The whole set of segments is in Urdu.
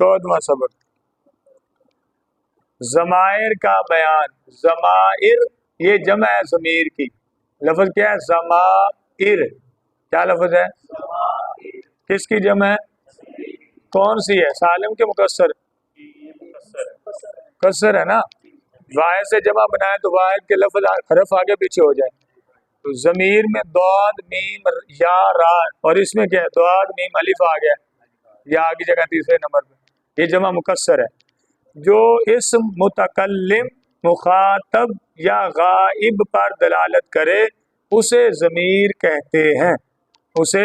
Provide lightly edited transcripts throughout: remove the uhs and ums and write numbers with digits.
14واں سبق ضمائر کا بیان. ضمائر یہ جمع ہے ضمیر کی. لفظ کیا ہے؟ ضمائر. کیا لفظ ہے؟ کس کی جمع ہے؟ کون سی ہے؟ سالم کے مکسر؟ مکسر ہے نا. واحد سے جمع بنائے تو واحد کے لفظ حرف آگے پیچھے ہو جائے. تو ضمیر میں ضاد میم یا را اور اس میں کیا ہے؟ ضاد میم الف آ گیا یا آگے جگہ تیسرے نمبر پہ. یہ جمع مکسر ہے. جو اسم متکلم مخاطب یا غائب پر دلالت کرے اسے ضمیر کہتے ہیں. اسے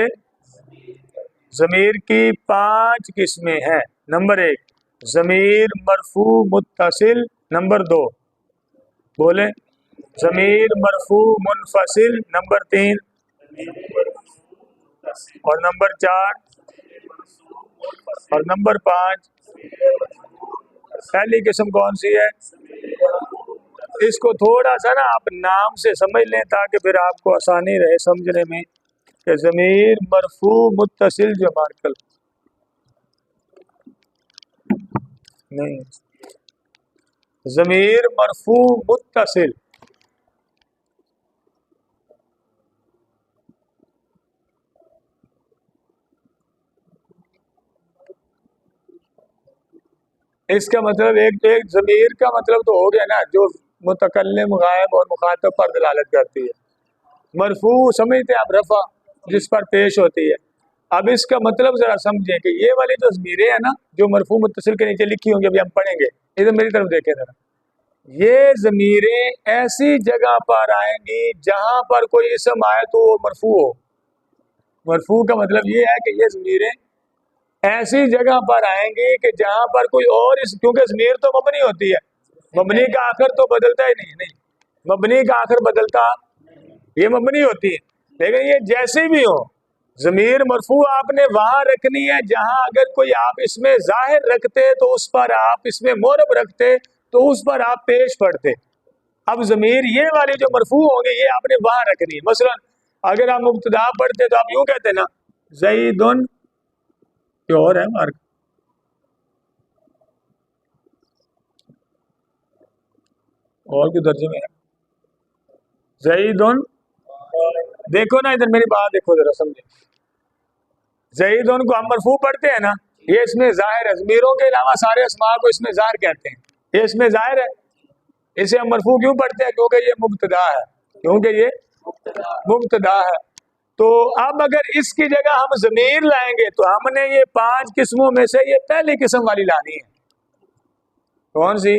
ضمیر کی 5 قسمیں ہیں. نمبر 1 ضمیر مرفوع متصل. نمبر 2 بولیں ضمیر مرفوع منفصل. نمبر 3 اور نمبر 4 اور نمبر 5. پہلی قسم کون سی ہے؟ اس کو تھوڑا سا نا آپ نام سے سمجھ لیں تاکہ پھر آپ کو آسانی رہے سمجھنے میں کہ ضمیر مرفوع متصل جو مارکل نہیں ضمیر مرفوع متصل اس کا مطلب ایک ضمیر کا مطلب تو ہو گیا نا جو متکلم غائب اور مخاطب پر دلالت کرتی ہے. مرفوع سمجھتے ہیں آپ رفع جس پر پیش ہوتی ہے. اب اس کا مطلب ذرا سمجھیں کہ یہ والی جو ضمیریں ہیں نا جو مرفوع متصل کے نیچے لکھی ہوں گی ابھی ہم پڑھیں گے. ادھر میری طرف دیکھیں ذرا. یہ ضمیریں ایسی جگہ پر آئیں گی جہاں پر کوئی اسم آئے تو وہ مرفوع ہو. مرفوع کا مطلب یہ ہے کہ یہ ضمیریں ایسی جگہ پر آئیں گی کہ جہاں پر کوئی اور کیونکہ ضمیر تو مبنی ہوتی ہے. مبنی کا آخر تو بدلتا ہی نہیں. مبنی کا آخر بدلتا یہ مبنی ہوتی ہے. لیکن یہ جیسے بھی ہو ضمیر مرفوع آپ نے وہاں رکھنی ہے جہاں اگر کوئی آپ اس میں ظاہر رکھتے تو اس پر آپ اس میں مورب رکھتے تو اس پر آپ پیش پڑھتے. اب ضمیر یہ والی جو مرفوع ہوں گے یہ آپ نے وہاں رکھنی ہے. مثلا اگر آپ مبتدا پڑھتے تو آپ یوں کہتے نا زیدن کیا اور ہے مارک اور کوئی درجے میں ہے زیدن. دیکھو نا ادھر میری بات دیکھو ذرا سمجھے. زیدن کو ہم مرفوع پڑھتے ہیں نا یہ اس میں ظاہر ہے. ضمیروں کے علاوہ سارے اسماء کو اس میں ظاہر کہتے ہیں. یہ اس میں ظاہر ہے اسے ہم مرفوع کیوں پڑھتے ہیں؟ کیونکہ یہ مبتدا ہے. کیونکہ یہ مبتدا ہے. تو اب اگر اس کی جگہ ہم ضمیر لائیں گے تو ہم نے یہ 5 قسموں میں سے یہ پہلی قسم والی لانی ہے. کون سی؟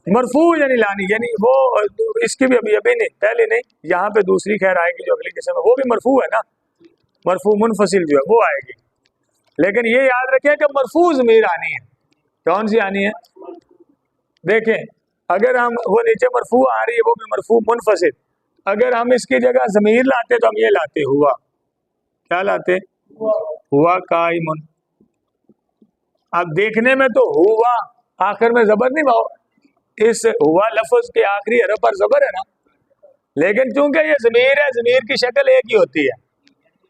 مرفوع یعنی لانی یعنی وہ اس کی بھی ابھی نہیں پہلے نہیں. یہاں پہ دوسری خیر آئے گی جو اگلی قسم ہے وہ بھی مرفوع ہے نا. مرفوع منفصل جو ہے وہ آئے گی. لیکن یہ یاد رکھیں کہ مرفوع ضمیر آنی ہے. کون سی آنی ہے؟ دیکھیں اگر ہم وہ نیچے مرفوع آ رہی ہے وہ بھی مرفوع منفصل. اگر ہم اس کی جگہ ضمیر لاتے تو ہم یہ لاتے ہوا. کیا لاتے؟ ہوا قائمن. اب دیکھنے میں تو ہوا آخر میں زبر نہیں باؤ اس ہوا لفظ کے آخری حرف پر زبر ہے نا. لیکن چونکہ یہ ضمیر ہے ضمیر کی شکل ایک ہی ہوتی ہے.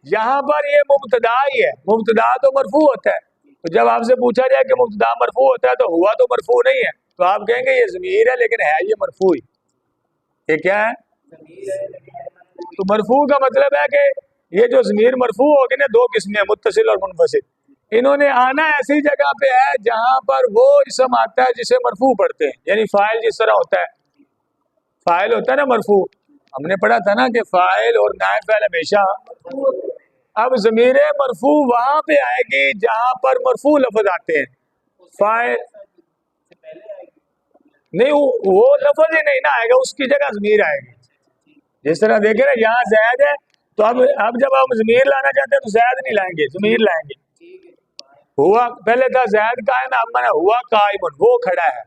یہاں پر یہ مبتدا ہی ہے. مبتدا تو مرفوع ہوتا ہے. تو جب آپ سے پوچھا جائے کہ مبتدا مرفوع ہوتا ہے تو ہوا تو مرفوع نہیں ہے تو آپ کہیں گے یہ ضمیر ہے لیکن ہے یہ مرفوع ہی. یہ کیا ہے؟ تو مرفوع کا مطلب ہے کہ یہ جو ضمیر مرفوع ہوگی نا 2 قسمیں متصل اور منفصل. انہوں نے آنا ایسی جگہ پہ ہے جہاں پر وہ اسم آتا ہے جسے مرفوع پڑھتے ہیں. یعنی فاعل جس طرح ہوتا ہے فاعل ہوتا ہے نا مرفوع. ہم نے پڑھا تھا نا کہ فاعل اور نائب فاعل ہمیشہ. اب ضمیر مرفوع وہاں پہ آئے گی جہاں پر مرفوع لفظ آتے ہیں. فاعل نہیں وہ لفظ ہی نہیں نا آئے گا اس کی جگہ ضمیر آئے گی. جس طرح دیکھیں نا یہاں زید ہے تو اب جب ہم ضمیر لانا چاہتے ہیں تو زید نہیں لائیں گے ضمیر لائیں گے. ہوا پہلے تھا زید قائم اب میں ہوا قائمن وہ کھڑا ہے.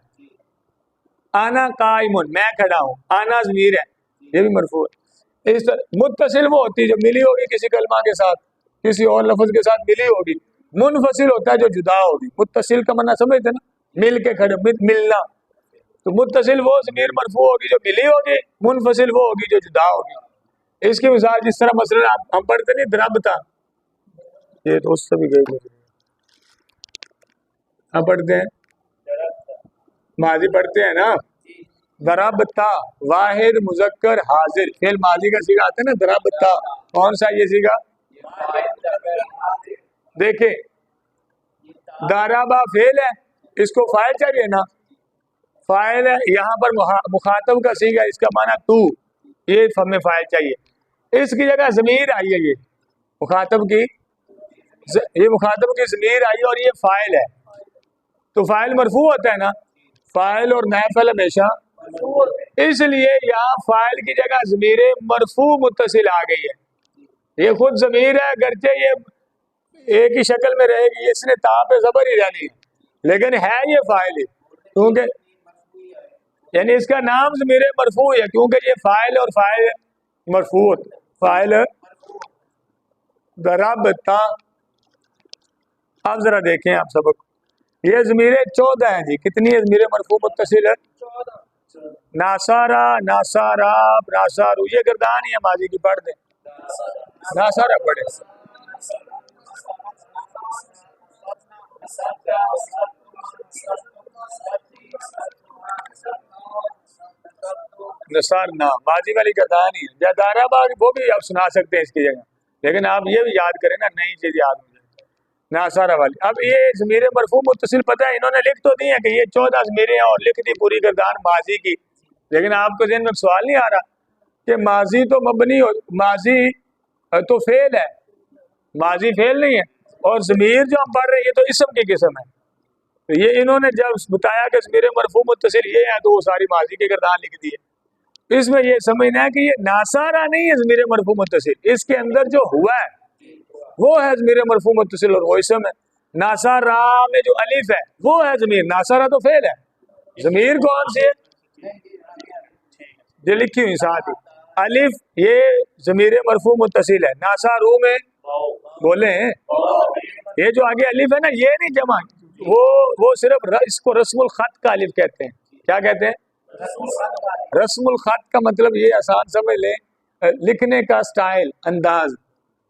آنا قائمن میں کھڑا ہوں. آنا ضمیر ہے یہ بھی مرفوع ہے. اس طرح متصل وہ ہوتی ہے جو ملی ہوگی کسی کلمہ کے ساتھ کسی اور لفظ کے ساتھ ملی ہوگی. منفصل ہوتا ہے جو جدا ہوگی. متصل کا معنی سمجھتے نا مل کے کھڑے ملنا. تو متصل وہ ضمیر مرفوع ہوگی جو ملی ہوگی. منفصل وہ ہوگی جو جدا ہوگی. اس کی مثال جس طرح مثلا ہم پڑھتے نہیں دربتا یہ تو اس سے بھی گئی. اب پڑھتے ہیں ماضی پڑھتے ہیں نا. ضربتا واحد مذکر حاضر فعل ماضی کا صیغہ آتا ہے نا ضربتا. کون سا یہ صیغہ؟ دیکھیں ضربا فعل ہے, اس کو فاعل چاہیے نا, فاعل ہے یہاں پر مخاطب کا صیغہ اس کا معنی تو, یہ ہمیں فاعل چاہیے. اس کی جگہ ضمیر آئی ہے, یہ مخاطب کی ضمیر آئی اور یہ فاعل ہے, تو فاعل مرفوع ہوتا ہے نا, فاعل اور نائب فاعل ہمیشہ, اس لیے یہاں فاعل کی جگہ ضمیر مرفوع متصل آ گئی ہے. یہ خود ضمیر ہے اگرچہ یہ ایک ہی شکل میں رہے گی, اس نے تا پہ زبر ہی رہنی ہے, لیکن ہے یہ فاعل ہے کیونکہ یعنی اس کا نام ضمیر مرفوع ہے کیونکہ یہ فاعل اور فاعل مرفوع فاعل ضربتا. اب ذرا دیکھیں آپ سبق, یہ ضمیر 14 ہیں جی. کتنی ہے ضمیر مرفوع متصل ہے؟ ناصارا ناصاراب ناصارو, یہ گردان ہی ہے ماضی کی, پڑھ دیں ناصارا پڑھیں. نصار نا ماضی والی گردان ہی ہے. دارا باغ وہ بھی آپ سنا سکتے ہیں اس کی جگہ, لیکن آپ یہ بھی یاد کریں نا, نئی چیز یاد ہو جائے ناصارا والی. اب یہ ضمیر مرفوع متصل پتہ ہے انہوں نے لکھ تو دی ہے کہ یہ 14 ضمیریں اور لکھ دی پوری گردان ماضی کی, لیکن آپ کو ذہن میں سوال نہیں آ رہا کہ ماضی تو مبنی ہو, ماضی تو فعل ہے, ماضی فعل نہیں ہے, اور ضمیر جو ہم پڑھ رہے ہیں یہ تو اسم کی قسم ہے. تو یہ انہوں نے جب بتایا کہ ضمیر مرفوع متصل یہ ہے تو وہ ساری ماضی کی گردان لکھ دی ہے. اس میں یہ سمجھنا ہے کہ یہ ناصارا نہیں ہے ضمیر مرفوع متصل, اس کے اندر جو ہوا ہے وہ ہے ضمیر مرفوع متصل اور وہ اسم ہے. ناصارا میں جو الف ہے وہ ہے ضمیر, ناصارا تو فعل ہے, ضمیر کون سی ہے جو لکھی ہوئی ساتھ ہی الف, یہ ضمیر مرفوع متصل ہے. ناصارو میں بولے یہ جو آگے الف ہے نا یہ نہیں جمع, وہ صرف اس کو رسم الخط کا الف کہتے ہیں. کیا کہتے ہیں؟ رسم الخط کا مطلب یہ آسان سمجھ لیں, لکھنے کا سٹائل, انداز.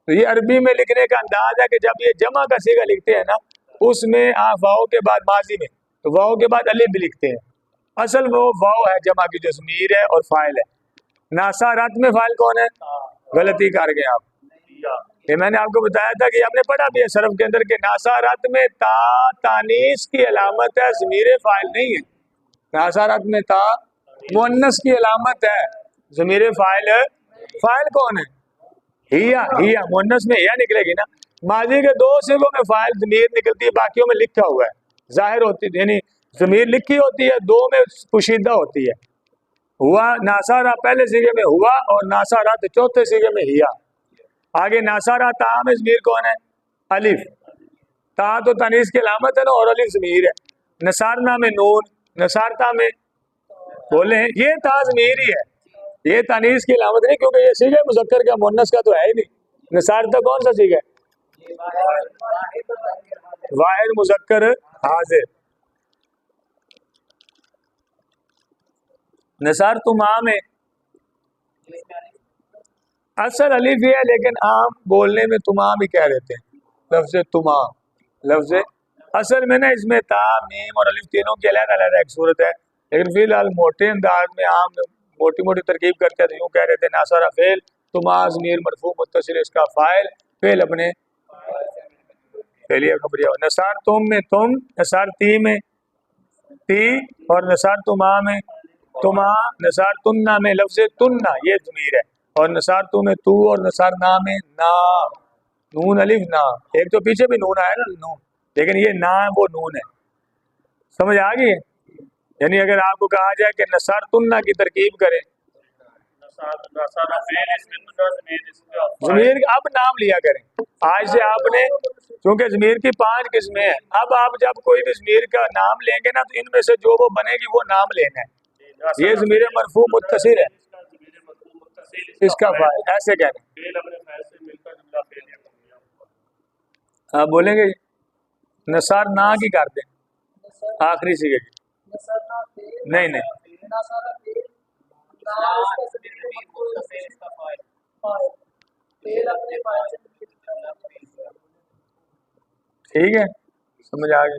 تو یہ عربی میں لکھنے کا انداز ہے کہ جب یہ جمع کا صیغہ لکھتے ہیں نا اس میں آپ واؤ کے بعد ماضی میں تو واؤ کے بعد الف بھی لکھتے ہیں. اصل وہ واؤ ہے جمع کی جو ضمیر ہے اور فاعل ہے. ناصارات میں فاعل کون ہے؟ غلطی کر گئے آپ. یہ میں نے آپ کو بتایا تھا کہ ہم نے پڑھا بھی ہے صرف کے اندر کہ ناصارات میں تا تانیث کی علامت ہے, ضمیر فاعل نہیں ہے. ناصارات میں تا مؤنث کی علامت ہے, ضمیر فاعل ہے. فاعل کون ہے؟ ہیا, ہیا مؤنث میں ہیا نکلے گی نا. ماضی کے 2 صیغوں میں فاعل ضمیر نکلتی ہے, باقیوں میں لکھا ہوا ہے ظاہر ہوتی ہے, یعنی ضمیر لکھی ہوتی ہے, 2 میں پوشیدہ ہوتی ہے. ہوا ناصارا پہلے صیغے میں ہوا اور ناصارات چوتھے صیغے میں ہیا. آگے ناصارا تا میں ضمیر کون ہے؟ الف. تا تو تانیث کی علامت ہے نا اور الف ضمیر ہے. نصارنا میں نون, نصارتا میں بولے یہ تا ضمیر ہی ہے, یہ تانیث کی علامت نہیں کیونکہ یہ صیغہ مذکر کا مؤنث کا تو ہے ہی نہیں. نصارتا کون سا صیغہ ہے؟ واحد مذکر حاضر. نصارتما میں اصل الف ہے لیکن عام بولنے میں تمام ہی کہہ دیتے ہیں. لفظ تمام, لفظ اصل میں نا اس میں تا میم اور الف تینوں کی علیحدہ علیحدہ ایک صورت ہے, لیکن فی الحال موٹے انداز میں عام موٹی موٹی ترکیب کرتے ہیں تو یوں کہہ رہے تھے ناصارا فعل, تما ضمیر مرفوع متصل اس کا فاعل, فعل اپنے فعلیہ خبریہ. نصار تم میں تم, نصار تی میں تی, اور نصار تما میں تما, نصار تننا میں لفظ تننا یہ ضمیر ہے, اور نصار تو میں تو, اور نصار نا میں نا, نون الف نا. ایک تو پیچھے بھی نون آیا نا نون, لیکن یہ نا وہ نون ہے. سمجھ آ گئی ہے؟ یعنی اگر آپ کو کہا جائے کہ نصار تننا کی ترکیب کریں, ضمیر اب نام لیا کریں. آج سے آپ نے کیونکہ ضمیر کی 5 قسمیں ہیں, اب آپ جب کوئی بھی ضمیر کا نام لیں گے نا تو ان میں سے جو وہ بنے گی وہ نام لینا ہے. یہ ضمیر مرفوع متصل ہے, اس کا فاعل ایسے کہنا. آپ بولیں گے نصار نا کی کر دیں آخری سیگے کی, نہیں نہیں ٹھیک ہے, سمجھ آ گئی.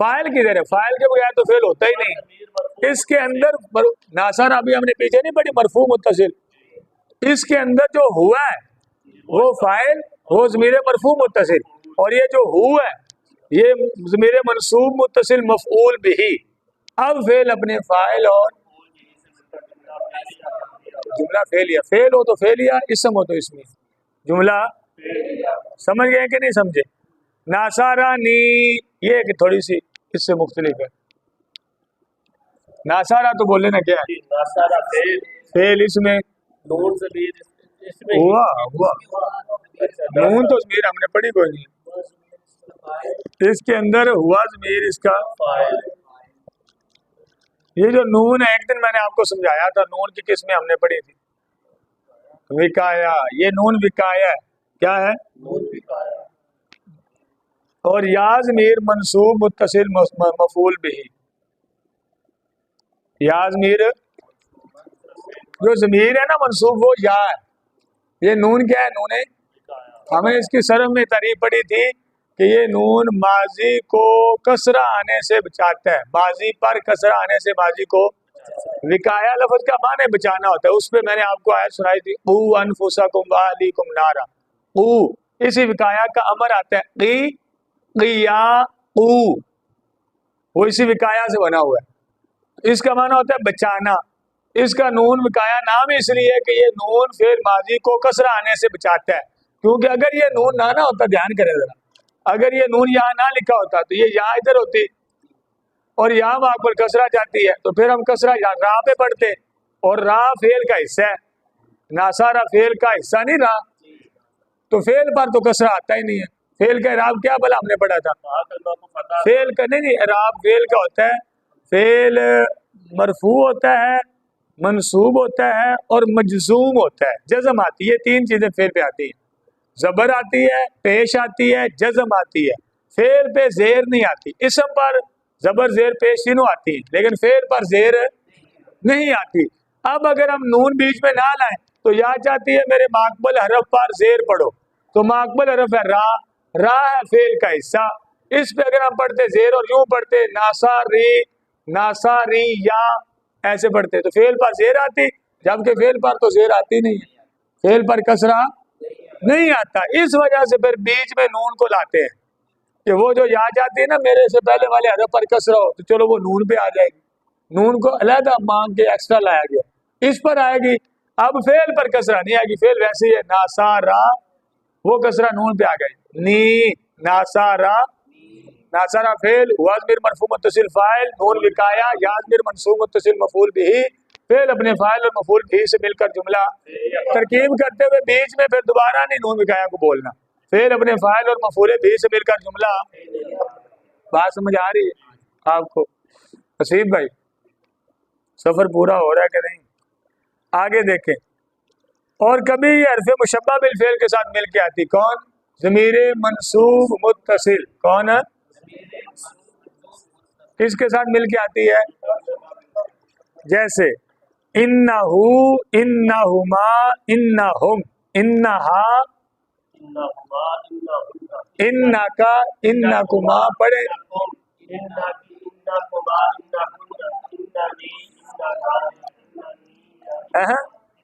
فائل کدھر ہے؟ فائل کے بغیر تو فعل ہوتا ہی نہیں. اس کے اندر ناصر ابھی ہم نے پیچھے نہیں پڑھی مرفوع متصل, اس کے اندر جو ہوا ہے وہ فائل, وہ ضمیر مرفوع متصل, اور یہ جو ہوا ہے یہ ضمیر منصوب متصل مفعول بھی. اب فعل اپنے فائل اور جملہ فعل یا فعل ہو تو فعل یا اسم ہو تو اسم, جملہ سمجھ گئے کہ نہیں سمجھے؟ ناصارانی یہ کہ تھوڑی سی اس سے مختلف ہے. ناصارہ تو بولے نا کیا ہے فعل, اس میں ہوا نون تو ضمیر ہم نے پڑھی کوئی نہیں, اس کے اندر ہوا ضمیر اس کا. یہ جو نون ہے ایک دن میں نے آپ کو سمجھایا تھا نون کی قسمیں ہم نے پڑھی تھی. وکایا, یہ نون وکایا ہے, کیا ہے؟ اور یا ضمیر منصوب متصل مفعول بھی. یا ضمیر جو ضمیر ہے نا منصوب وہ یا ہے. یہ نون کیا ہے؟ نون ہے. ہمیں اس کی سرم میں تعریف پڑی تھی کہ یہ نون ماضی کو کسرہ آنے سے بچاتا ہے, ماضی پر کسرہ آنے سے ماضی کو. وکایا لفظ کا معنی بچانا ہوتا ہے, اس پہ میں نے آپ کو آیت سنائی تھی, قو انفسکم واہلیکم نارا. قو, اسی وکایا کا امر آتا ہے, قی قیا قو, وہ اسی وکایا سے بنا ہوا ہے. اس کا معنی ہوتا ہے بچانا. اس کا نون وکایا نام اس لیے کہ یہ نون فعل ماضی کو کسرہ آنے سے بچاتا ہے, کیونکہ اگر یہ نون نہ ہوتا, دھیان کرے ذرا, اگر یہ نون یہاں نہ لکھا ہوتا تو یہ یہاں ادھر ہوتی اور یہاں وہاں پر کسرہ جاتی ہے, تو پھر ہم کسرہ راہ پہ پڑھتے, اور راہ فعل کا حصہ ہے, ناصارہ فعل کا حصہ نہیں رہا, تو فعل پر تو کسرہ آتا ہی نہیں ہے. فعل کا اعراب کیا بلا ہم نے پڑھا تھا؟ فعل کا نہیں, اعراب فعل کا ہوتا ہے, فعل مرفوع ہوتا ہے, منصوب ہوتا ہے اور مجزوم ہوتا ہے. جزم آتی ہے, تین چیزیں فعل پہ آتی ہیں, زبر آتی ہے, پیش آتی ہے, جزم آتی ہے. فعل پہ زیر نہیں آتی. اسم پر زبر زیر پیش تینوں آتی ہیں, لیکن فعل پر زیر نہیں آتی. اب اگر ہم نون بیچ میں نہ لائیں تو یا چاہتی ہے میرے ماقبل حرف پر زیر پڑھو, تو ماقبل حرف ہے را, را ہے فعل کا حصہ, اس پہ اگر ہم پڑھتے زیر اور یوں پڑھتے ناصاری ناصاری یا ایسے پڑھتے تو فعل پر زیر آتی, جبکہ فعل پر تو زیر آتی نہیں ہے, فعل پر کسرہ نہیں آتا. اس وجہ سے پھر بیچ میں نون کو لاتے ہیں کہ وہ جو یا جاتی ہے نا میرے سے پہلے والے حرف پر کسرہ ہو, تو چلو وہ نون پہ آ جائے گی, نون کو علیحدہ مانگ کے ایکسٹرا لایا گیا, اس پر آئے گی. اب فعل پر کسرہ نہیں آئے گی, فعل ویسے ہی ہے ناصارا, وہ کسرہ نون پہ آ گئی, نی ناصارا, ناصارا فعل, ہوا ضمیر مرفوع متصل فاعل, نون وقایا, یا ضمیر منصوب متصل مفعول بھی, فعل اپنے فاعل اور مفعول بھی سے مل کر جملہ ترکیب کرتے ہوئے بیچ میں پھر دوبارہ نہیں نون وقایا کو بولنا, فعل اپنے فاعل اور مفعول بھی سے مل کر جملہ. بات سمجھ آ رہی ہے آپ کو؟ حسیب بھائی سفر پورا ہو رہا ہے کہ نہیں؟ آگے دیکھیں. اور کبھی یہ حرف مشبہ بالفعل کے ساتھ مل کے آتی, کون؟ ضمیر منصوب متصل. کون ہے؟ کس کے ساتھ مل کے آتی ہے؟ جیسے انہو, انہما, انہم, انہا, انکا, انکما. پڑھے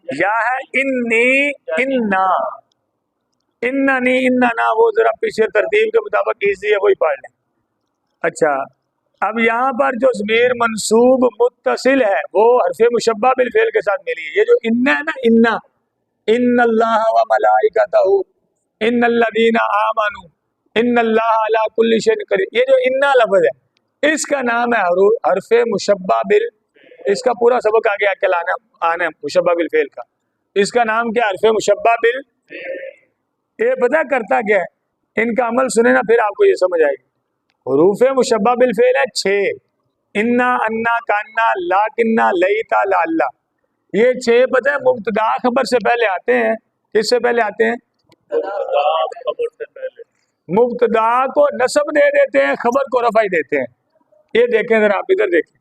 یا ہے انی, انا, اننی, اننا, وہ ذرا پیچھے ترتیب کے مطابق ایزی ہے وہی پڑھ لیں. اچھا, اب یہاں پر جو ضمیر منصوب متصل ہے وہ حرف مشبہ بالفعل کے ساتھ ملی ہے. یہ جو ان ہے نا, انا, ان اللہ و ملائکتہ, ان الذین آمنوا, ان اللہ علی کل شیء قدیر, یہ جو انا لفظ ہے اس کا نام ہے حرف مشبہ بال, اس کا پورا سبق آگے کل آنا ہے مشبہ بالفعل کا. اس کا نام کیا؟ حرف مشبہ بال. یہ پتہ کرتا کیا ہے, ان کا عمل سنے نا پھر آپ کو یہ سمجھ آئے گی. حروف مشبہ بالفعل ہے 6, انا, انا, کانا, لاکنہ, لیتا, لعلہ. یہ 6 پتہ ہے مبتدا خبر سے پہلے آتے ہیں. کس سے پہلے آتے ہیں؟ مبتدا کو نصب دے دیتے ہیں, خبر کو رفع دیتے ہیں. یہ دیکھیں ذرا, آپ ادھر دیکھیں.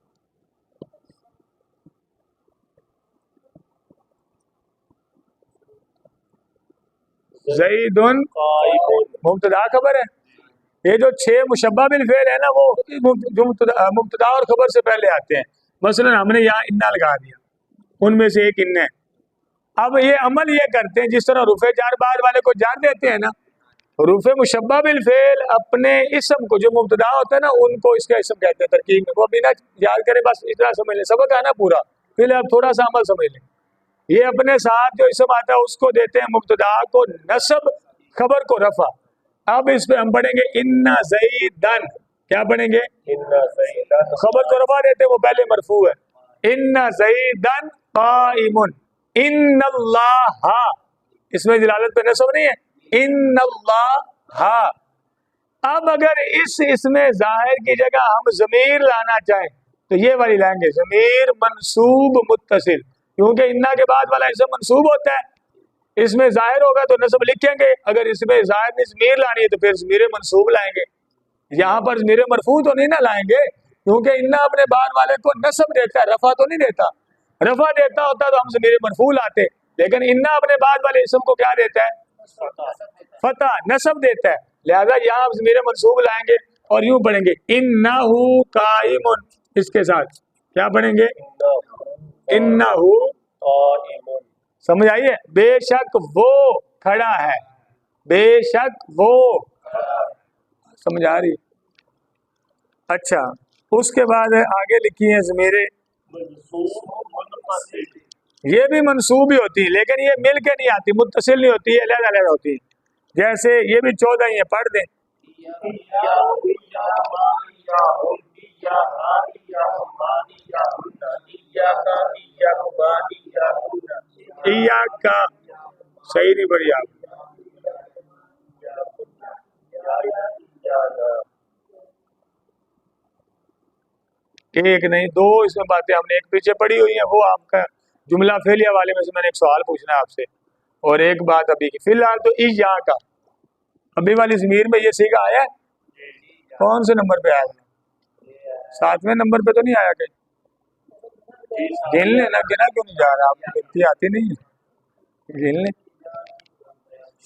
زیدن مبتدا خبر ہے, یہ جو 6 مشبہ بالفعل ہے نا وہ جو مبتدا اور خبر سے پہلے آتے ہیں. مثلا ہم نے یہاں انا لگا دیا، ان میں سے ایک ان ہے. اب یہ عمل یہ کرتے ہیں جس طرح رفع جار بعد والے کو جار دیتے ہیں نا، حروف مشبہ بالفعل اپنے اسم کو جو مبتدا ہوتا ہے نا ان کو اس کا اسم کہتے ہیں ترکیب میں. وہ بنا یاد کرے بس اتنا سمجھ لیں، سبق آنا پورا، پھر اب تھوڑا سا عمل سمجھ لیں. یہ اپنے ساتھ جو اسم آتا ہے اس کو دیتے ہیں مبتدا کو نصب، خبر کو رفع. اب اس پہ ہم پڑھیں گے ان زیدن، کیا پڑھیں گے؟ خبر کو رفع دیتے ہیں، وہ پہلے مرفوع ہے. ان زیدن قائم، ان اللہ، اس میں دلالت پہ نصب نہیں ہے، ان اللہ. اب اگر اس میں ظاہر کی جگہ ہم ضمیر لانا چاہیں تو یہ والی لائیں گے، ضمیر منصوب متصل، کیونکہ انا کے بعد والا اسم منصوب ہوتا ہے. اس میں ظاہر ہوگا تو نصب لکھیں گے، اگر اس میں ظاہر میں ضمیر لانی ہے تو پھر ضمیر منصوب لائیں گے. یہاں پر ضمیر مرفوع تو نہیں نہ لائیں گے، کیونکہ انا اپنے بعد والے کو نصب دیتا ہے، رفع تو نہیں دیتا. رفع دیتا ہوتا تو ہم ضمیر مرفوع لاتے، لیکن انا اپنے بعد والے اسم کو کیا دیتا ہے؟ فتح، نصب دیتا ہے. لہذا یہاں ہم ضمیر منصوب لائیں گے اور یوں پڑھیں گے انہ قائم. اس کے ساتھ کیا پڑھیں گے؟ انہ قائم. سمجھ آئیے؟ بے شک وہ کھڑا ہے، بے شک وہ، سمجھ آ رہی؟ اچھا، اس کے بعد آگے لکھی ہیں ضمیر، یہ بھی منصوب ہی ہوتی ہے لیکن یہ مل کے نہیں آتی، متصل نہیں ہوتی ہے، علیحدہ علیحدہ ہوتی ہے. جیسے یہ بھی 14 ہی ہیں، پڑھ دیں. کا صحیح نہیں پڑھی آپ، ایک نہیں 2 اس میں باتیں ہم نے ایک پیچھے پڑھی ہوئی ہیں، وہ آپ کا جملہ فعلیہ والے میں سے میں نے ایک سوال پوچھنا ہے آپ سے، اور ایک بات ابھی کی. فی الحال تو ایجا کا ابھی والی ضمیر میں یہ سیگا آیا ہے، کون سے نمبر پہ آیا ہے؟ 7ویں نمبر پہ تو نہیں آیا کہیں؟ گن لیں نا، گنا کیوں نہیں جا رہا؟ آپ کو گنتی آتی نہیں ہے، گن لیں.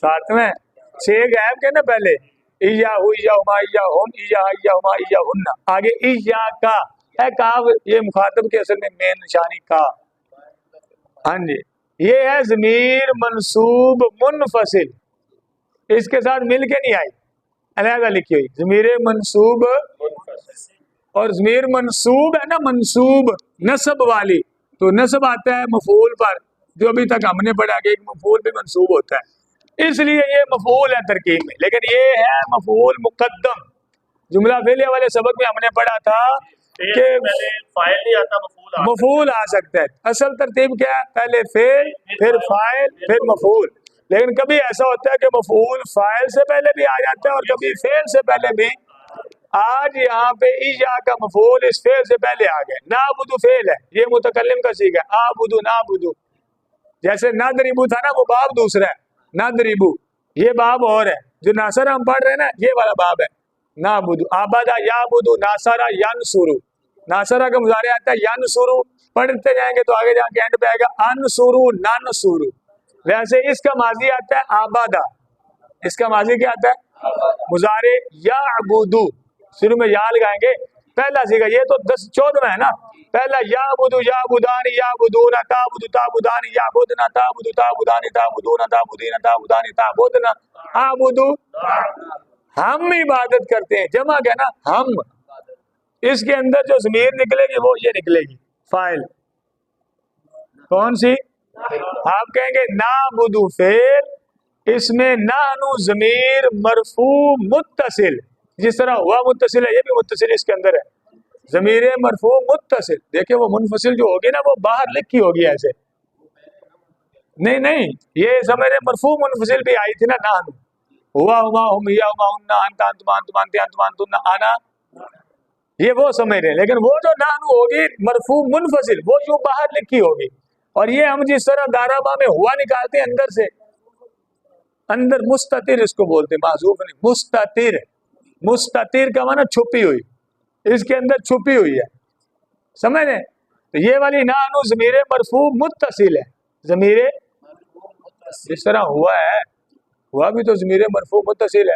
7ویں 6 غائب کے نا پہلے، ایجا ہو، ایجا ہما، ایجا ہم، ایجا ایجا ہما، ایجا ہن. آگے ایجا کا ہے، کاف یہ مخاطب کے اصل میں مین نشانی کا. ہاں جی، یہ ہے ضمیر منصوب منفصل، اس کے ساتھ مل کے نہیں آئی، علیحدہ لکھی ہوئی ضمیر منصوب. اور ضمیر منصوب ہے نا، منصوب نصب والی، تو نصب آتا ہے مفعول پر، جو ابھی تک ہم نے پڑھا کہ ایک مفعول بھی منصوب ہوتا ہے، اس لیے یہ مفعول ہے ترکیب میں. لیکن یہ ہے مفعول مقدم. جملہ فعلیہ والے سبق میں ہم نے پڑھا تھا کہ فاعل نہیں آتا، مفعول آ سکتا ہے. اصل ترتیب کیا ہے؟ پہلے فعل، پھر فاعل، پھر مفعول. لیکن کبھی ایسا ہوتا ہے کہ مفعول فاعل سے پہلے بھی آ جاتا ہے اور کبھی فعل سے پہلے بھی. آج یہاں پہ ایجا کا مفعول اس فعل سے پہلے آ گئے. نعبدو فعل ہے، یہ متکلم کا صیغہ ہے، اعبدو نعبدو. جیسے نضربو تھا نا، وہ باب دوسرا ہے، نضربو یہ باب اور ہے. جو ناصر ہم پڑھ رہے ہیں نا، یہ والا باب ہے نعبدو. عبدہ یعبدو، ناصرہ ینصرو، ناصرہ کا مضارع آتا ہے ینصرو. پڑھتے جائیں گے تو آگے جا کے اینڈ پہ آئے گا انصرو ننصرو. ویسے اس کا ماضی آتا ہے عبدہ، اس کا ماضی کیا آتا ہے؟ مضارع یعبدو، شروع میں یا لگائیں گے. پہلا صیغہ یہ تو 14واں ہے نا، پہلا یعبدو یعبدانی یعبدون، تعبدو تعبدانی یعبدنا، تعبدو تعبدانی تعبدون، تعبدین تعبدانی تعبدنا، اعبدو ہم عبادت کرتے ہیں، جمع ہے نا ہم. اس کے اندر جو ضمیر نکلے گی وہ یہ نکلے گی فاعل. کون سی؟ آپ کہیں گے نعبدو فعل، اس میں نحنو ضمیر مرفوع متصل، جس طرح ہوا متصل ہے یہ بھی متصل اس کے اندر ہے، ضمیر مرفوع متصل. دیکھیں وہ منفصل جو ہوگی نا وہ باہر لکھی ہوگی ایسے، نہیں یہ ضمیر مرفوع منفصل بھی آئی تھی نا، نحنو ہوا ہما ہم یا ہما ہننا انتا انتما انتما انتی انتما انتن انا، یہ وہ سمجھ رہے ہیں. لیکن وہ جو نحنو ہوگی مرفوع منفصل وہ یوں باہر لکھی ہوگی. اور یہ ہم جس طرح دارابا میں ہوا نکالتے ہیں اندر سے، اندر مستتر اس کو بولتے ہیں، معذوف نہیں، مستتر. مستتر کا معنی چھپی ہوئی، اس کے اندر چھپی ہوئی ہے، سمجھ رہے ہیں؟ تو یہ والی نحنو ضمیر مرفوع متصل ہے، ضمیر جس طرح ہوا ہے، ہوا بھی تو ضمیر مرفوع متصل ہے.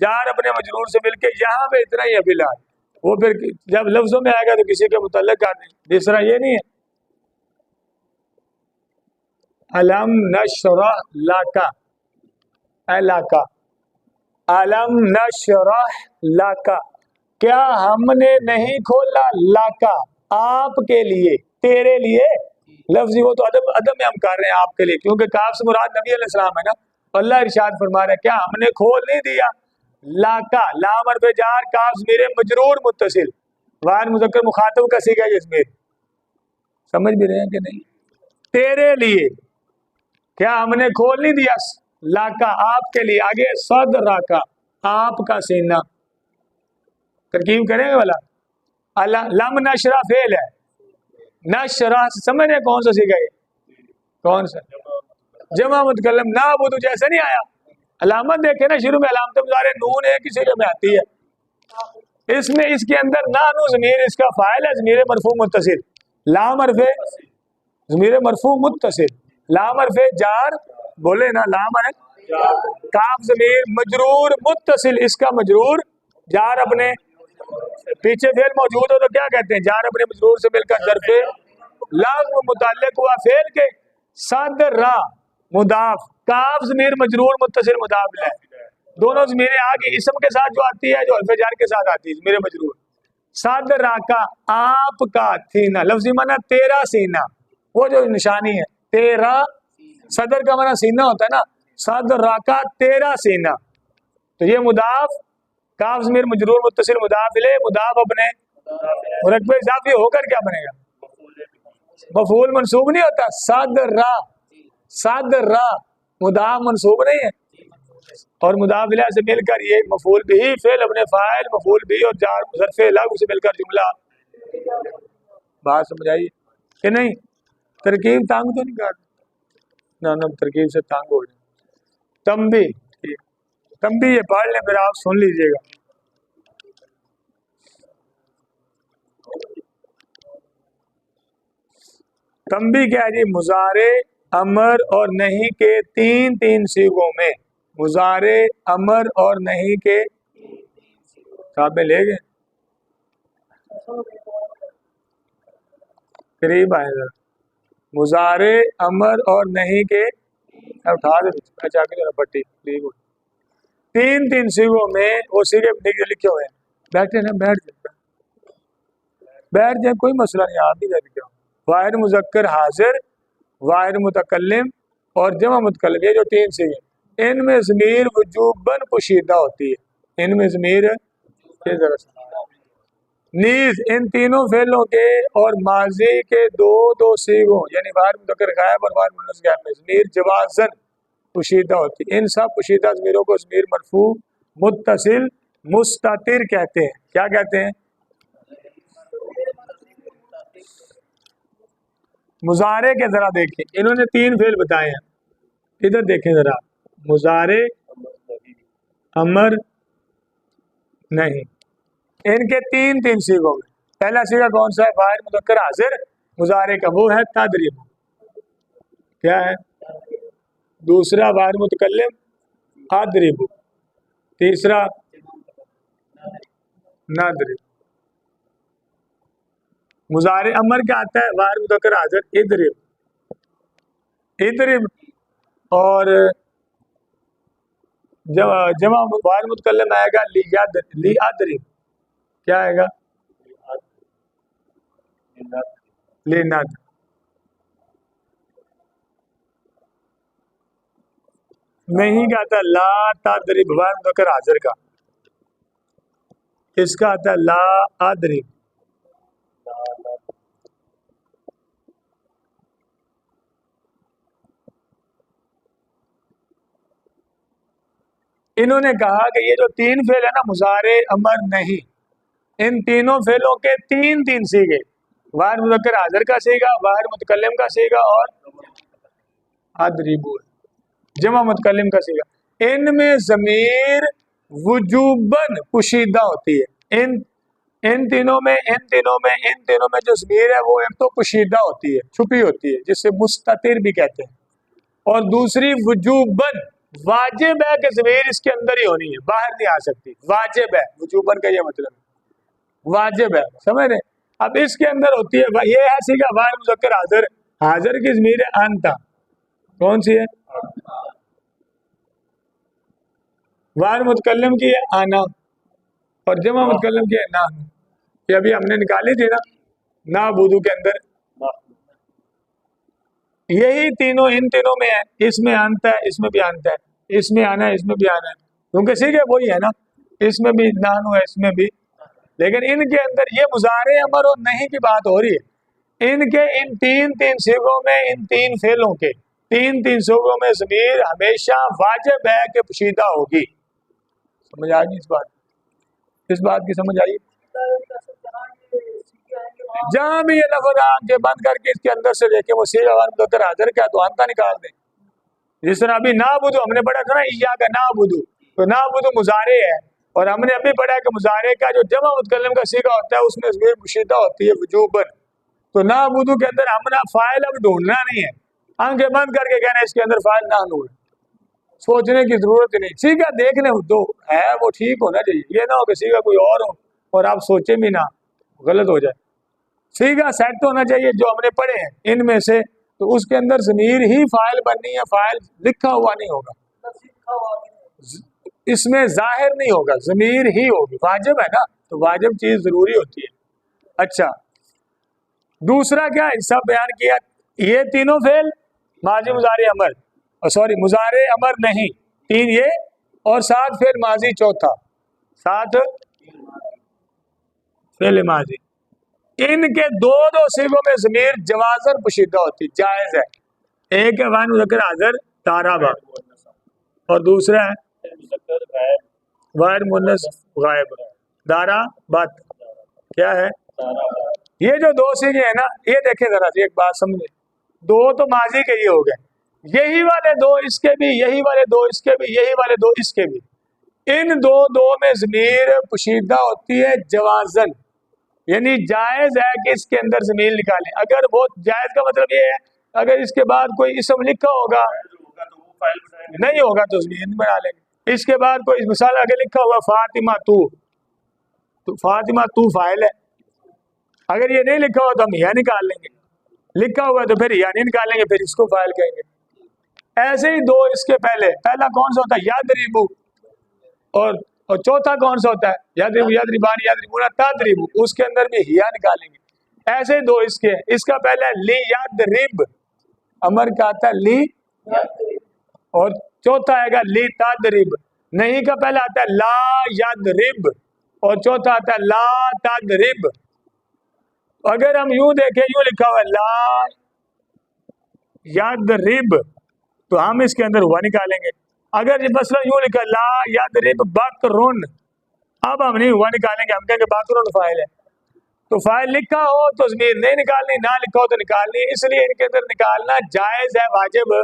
جار اپنے مجرور سے مل کے، یہاں پہ اتنا ہی ہے فی الحال، وہ پھر جب لفظوں میں آئے گا تو کسی کے متعلق کا نہیں. دوسرا یہ نہیں ہے علم نشرح لک، اے لاکا، علم نشرح لک، کیا ہم نے نہیں کھولا لاکا آپ کے لیے، تیرے لیے. لفظی وہ تو ادب میں ہم کر رہے ہیں آپ کے لیے، کیونکہ کاف سے مراد نبی علیہ السلام ہے نا. اللہ ارشاد فرما رہے ہیں کیا ہم نے کھول نہیں دیا لاکا، لام حرف جار، کاف ضمیر مجرور متصل، واحد مذکر مخاطب کا صیغہ ہے اس میں. سمجھ بھی رہے ہیں کہ نہیں؟ تیرے لیے کیا ہم نے کھول نہیں دیا لاکا آپ کے لیے. آگے صدر کا، آپ کا سینہ، ترکیب کریں گے والا. لم نشرح فعل ہے، نشرح سمجھ رہے کون سا سیکھا ہے؟ کون سا؟ جمع متکلم. نہ وہ تو جیسے نہیں آیا، علامت دیکھے نا شروع میں، علامت مظاہرے نون ہے کسی میں آتی ہے، اس میں اس کے اندر نانو ضمیر اس کا فاعل ہے، ضمیر مرفوع متصل، لام حرف ضمیر مرفوع متصل، لام حرف جار، بولے نا لام ہے، کاف ضمیر مجرور متصل، اس کا مجرور جار اپنے پیچھے فعل موجود ہو تو کیا کہتے ہیں؟ جار اپنے مجرور سے مل کر ظرف لازم متعلق ہوا فعل کے صدر را مضاف، کاف ضمیر مجرور متصل مضاف ہے، دونوں ضمیریں آگے اسم کے ساتھ جو آتی ہے، جو حرف جار کے ساتھ آتی ہے ضمیر مجرور. صدر را کا، آپ کا سینہ، لفظی معنی تیرا سینہ، وہ جو نشانی ہے تیرا، صدر کا معنی سینہ ہوتا ہے نا، صدر را کا تیرا سینہ. تو یہ مضاف، کاف ضمیر مجرور متصل مضاف الیہ، مضاف اپنے مرکب اضافی ہو کر کیا بنے گا؟ مفعول منصوب نہیں ہوتا. صدر را، صدر را مضاف منصوب نہیں ہے، اور مضاف الیہ سے مل کر یہ مفعول بھی، فعل اپنے فاعل، مفعول بھی اور جار ظرف لغو سے مل کر جملہ. بات سمجھ آئی کہ نہیں؟ ترکیب تانگ تو نہیں کر نہ ترکیب سے تانگ ہو جائے. تنبیہ یہ پڑھ لیں پھر آپ سن لیجئے گا. تنبیہ کیا ہے جی؟ مضارع، امر اور نہیں کے تین صیغوں میں، مضارع، امر اور نہیں کے کتابیں لے گئے قریب آئے ذرا. مضارع، امر اور نہیں کے، اٹھا دے پٹی، تین صیغوں میں وہ صیغے لکھے ہوئے ہیں. بیٹھے نا، بیٹھ جائیں کوئی مسئلہ نہیں، آپ بھی لکھے ہو. واحد مذکر حاضر، واحد متکلم اور جمع متکلم، یہ جو تین صیغے، ان میں ضمیر وجوباً پوشیدہ ہوتی ہے. ان میں ضمیر نیز ان تینوں فعلوں کے اور ماضی کے دو صیغوں یعنی واحد مذکر غائب اور واحد مؤنث غائب میں ضمیر جوازاً پوشیدہ ہوتی ہے. ان سب پوشیدہ ضمیروں کو ضمیر مرفوع متصل مستتر کہتے ہیں. کیا کہتے ہیں؟ مضارع کے ذرا دیکھیں، انہوں نے تین فعل بتائے ہیں، ادھر دیکھیں ذرا. مضارع، امر، نہیں، ان کے تین صیغوں میں پہلا صیغہ کون سا ہے؟ واحد مذکر حاضر مضارع کا، وہ ہے تضرب. کیا ہے؟ دوسرا واحد متکلم اضرب، تیسرا نضرب. مضارع امر کیا آتا ہے؟ واحد مذکر حاضر اضرب، اضرب، اور جمع واحد متکلم آئے گا لیضرب. کیا آئے گا؟ لنضرب. نہیں کا آتا لا تضرب، واحد مذکر حاضر کا، اس کا آتا ہے لا اضرب. انہوں نے کہا کہ یہ جو تین فعل ہے نا، مضارع، امر، نہیں، ان تینوں فعلوں کے تین صیغے، واحد مذکر حاضر کا صیغہ، واحد متکلم کا صیغہ اور اضرب جمع متکلم کا صیغہ، ان میں ضمیر وجوباً پوشیدہ ہوتی ہے. ان تینوں میں جو ضمیر ہے وہ ایک تو پوشیدہ ہوتی ہے، چھپی ہوتی ہے، جس سے مستتر بھی کہتے ہیں، اور دوسری وجوباً واجب ہے کہ ضمیر اس کے اندر ہی ہونی ہے، باہر نہیں آ سکتی، واجب ہے، وجوباً کا یہ مطلب ہے، واجب ہے، سمجھ رہے؟ اب اس کے اندر ہوتی ہے، یہ ہے سیکھا واحد مذکر حاضر، حاضر کی ضمیر ہے انتا، کون سی ہے؟ واحد متکلم کی ہے آنا، اور جمع متکلم کی ہے نحن، یہ ابھی ہم نے نکالی تھی نا نعبدو کے اندر، یہی تینوں ان تینوں میں ہے، اس میں انتا ہے، اس میں بھی انتا ہے، اس میں آنا ہے، اس میں بھی آنا ہے، کیونکہ سیکھے وہی ہے نا، اس میں بھی نحن ہے، اس میں بھی، لیکن ان کے اندر یہ مضارع امر اور نہیں کی بات ہو رہی ہے، ان کے ان تین صیغوں میں، ان تین فعلوں کے تین صیغوں میں ضمیر ہمیشہ واجب ہے کہ پوشیدہ ہوگی، سمجھ آ گئی اس بات کی سمجھ آئی؟ جہاں بھی یہ لفظ آنکھیں بند کر کے اس کے اندر سے دیکھیں وہ صیغہ واحد مذکر حاضر کیا تو انتا نکال دیں، جس طرح ابھی نعبدو ہم نے پڑھا تھا نا ایاک نعبدو، تو نعبدو مضارع ہے، اور ہم نے ابھی پڑھا کہ مضارع کا جو جمع متکلم کا صیغہ ہوتا ہے اس میں ضمیر مشدہ ہوتی ہے وجوباً، تو نعبدو کے اندر ہم نے فاعل اب ڈھونڈنا نہیں ہے، آنکھیں بند کر کے کہنا ہے اس کے اندر فاعل نحن ہے، سوچنے کی ضرورت ہی نہیں، سیکھا دیکھنے دو ہے وہ ٹھیک ہونا چاہیے، یہ نہ ہو کہ سیکھا کوئی اور ہو اور آپ سوچیں بھی نہ غلط ہو جائے، سیکھا سیٹ ہونا چاہیے جو ہم نے پڑھے ہیں ان میں سے، تو اس کے اندر ضمیر ہی فاعل بننی ہے، فاعل لکھا ہوا نہیں ہوگا، اس میں ظاہر نہیں ہوگا، ضمیر ہی ہوگی، واجب ہے نا، تو واجب چیز ضروری ہوتی ہے۔ اچھا دوسرا کیا حصہ بیان کیا، یہ تینوں فعل ماضی مضارع امر، سوری مضارع امر نہیں، تین یہ اور ساتھ فعل ماضی چوتھا، ساتھ فعل ماضی، ان کے دو صیغوں میں ضمیر جوازن پوشیدہ ہوتی، جائز ہے، ایک ہے واحد مذکر حاضر تارابا، اور دوسرا ہے واحد مؤنث غائب دارا بات، کیا ہے یہ جو دو صیغے ہیں نا، یہ دیکھیں ذرا سی ایک بات سمجھیں، دو تو ماضی کے یہ ہو گئے، یہی والے دو اس کے بھی، یہی والے دو اس کے بھی، یہی والے دو اس کے بھی، ان دو میں ضمیر پوشیدہ ہوتی ہے جوازن، یعنی جائز ہے کہ اس کے اندر ضمیر نکالیں، اگر وہ جائز کا مطلب یہ ہے اگر اس کے بعد کوئی اسم لکھا ہوگا نہیں ہوگا تو ضمیر بنا لیں گے، اس کے بعد کوئی مثال اگر لکھا ہوگا فاطمہ تو فاطمہ تو فاعل ہے، اگر یہ نہیں لکھا ہوا تو ہم یا نکال لیں گے، لکھا ہوا تو پھر یا نہیں نکالیں گے، پھر اس کو فاعل کہیں گے، ایسے ہی دو اس کے پہلا کون سا ہوتا ہے یادریبو، اور چوتھا کون سا ہوتا ہے یادریبو یادریبان یادریبونا تادریبو، اس کے اندر بھی یا نکالیں گے، ایسے دو اس کے، اس کا پہلا ہے لی یادرب، امر کا آتا ہے لی، اور چوتھا آئے گا لی تادرب، نہیں کا پہلا آتا ہے لا یادرب، اور چوتھا آتا ہے لا تادرب، اگر ہم یوں دیکھیں یوں لکھا ہوا ہے لا یادرب تو ہم اس کے اندر ہوا نکالیں گے، اگر یہ مثلا یوں لکھا لا یادرب بکرن، اب ہم نہیں ہوا نکالیں گے، ہم کہیں گے بکرن فاعل ہے، تو فاعل لکھا ہو تو ضمیر نہیں نکالنی، نہ لکھا ہو تو نکالنی، اس لیے ان کے اندر نکالنا جائز ہے، واجب،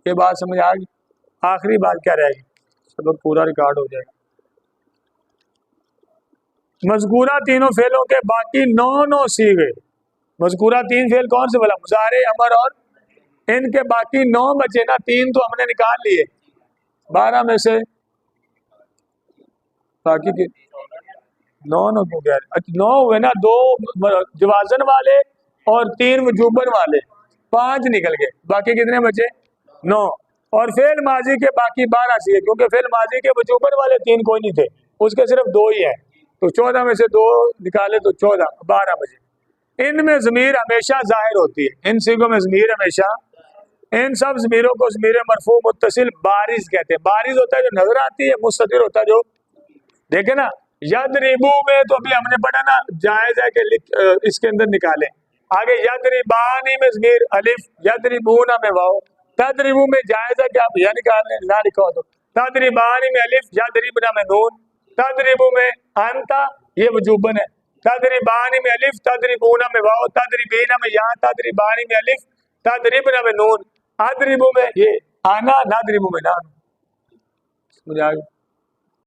یہ بات سمجھ آ گئی؟ آخری بات کیا رہے گی، سبق پورا ریکارڈ ہو جائے گا، مذکورہ تینوں فعلوں کے باقی 9 صیغے، مذکورہ تین فعل کون سے بولا مضارع امر، اور ان کے باقی 9 بچے نا، 3 تو ہم نے نکال لیے 12 میں سے، باقی کے 9 کیوں کہہ رہے، 9 ہوئے نا، 2 جوازن والے اور 3 وجوبن والے، 5 نکل گئے، باقی کتنے بچے 9، اور فعل ماضی کے باقی 12 صیغے، کیونکہ فعل ماضی کے وجوبن والے 3 کوئی نہیں تھے، اس کے صرف 2 ہی ہیں، تو 14 میں سے 2 نکالے تو 14 12 بچے، ان میں ضمیر ہمیشہ ظاہر ہوتی ہے، ان صیغوں میں ضمیر ہمیشہ، ان سب ضمیروں کو ضمیر مرفوع متصل بارز کہتے ہیں، بارز ہوتا ہے جو نظر آتی ہے، مستتر ہوتا ہے جو دیکھیں نا، یدربو میں تو ابھی ہم نے پڑھا نا جائز ہے کہ اس کے اندر نکالیں، آگے یدربانی میں ضمیر الف، یدربونا میں واو، تدربو میں جائز ہے کہ آپ یا نکال لیں، نہ لکھا ہو تو، تدربانی میں الف، یدربنا میں نون، تدربو میں انتا یہ وجوبن ہے، تدربانی میں الف، تدربونا میں واو، تدربینا میں یا، تدربانی میں الف، تدربنا میں نون، ادربو میں یہ آنا، نادربو میں نان، سمجھ آ گئی؟